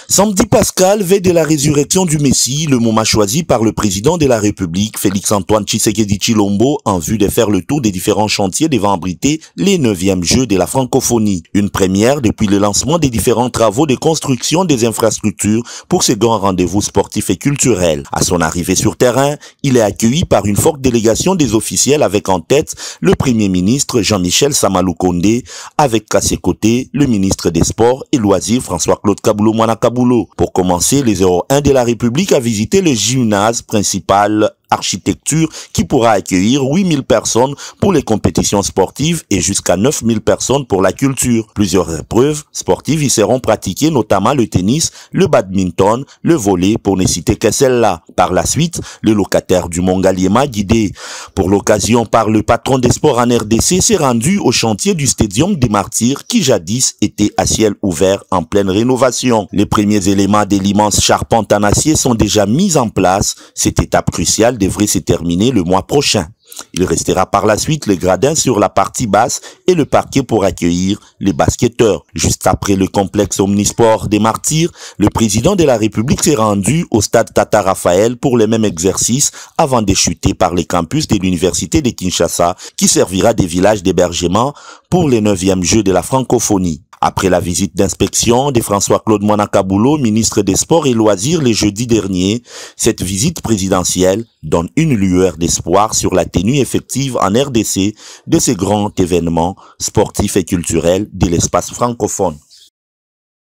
Samedi Pascal, veille de la résurrection du Messie, le moment choisi par le président de la République, Félix-Antoine Tshisekedi Tshilombo, en vue de faire le tour des différents chantiers devant abriter les 9e Jeux de la francophonie. Une première depuis le lancement des différents travaux de construction des infrastructures pour ce grand rendez-vous sportif et culturel. À son arrivée sur terrain, il est accueilli par une forte délégation des officiels avec en tête le Premier ministre Jean-Michel Samaloukonde, avec à ses côtés le ministre des Sports et Loisirs François-Claude Kaboulo-Moana Kaboulo. Pour commencer, les 01 de la République a visité le gymnase principal architecture qui pourra accueillir 8000 personnes pour les compétitions sportives et jusqu'à 9000 personnes pour la culture. Plusieurs épreuves sportives y seront pratiquées, notamment le tennis, le badminton, le volley, pour ne citer que celle-là. Par la suite, le locataire du Mont Ngaliema, guidé pour l'occasion par le patron des sports en RDC, s'est rendu au chantier du Stadium des Martyrs qui jadis était à ciel ouvert en pleine rénovation. Les premiers éléments de l'immense charpente en acier sont déjà mis en place. Cette étape cruciale devrait se terminer le mois prochain. Il restera par la suite le gradin sur la partie basse et le parquet pour accueillir les basketteurs. Juste après le complexe omnisport des Martyrs, le président de la République s'est rendu au stade Tata Raphaël pour le même exercice avant de chuter par les campus de l'université de Kinshasa qui servira de village d'hébergement pour les 9e Jeux de la francophonie. Après la visite d'inspection de François-Claude Moana Kaboulo, ministre des Sports et Loisirs le jeudi dernier, cette visite présidentielle donne une lueur d'espoir sur la tenue effective en RDC de ces grands événements sportifs et culturels de l'espace francophone.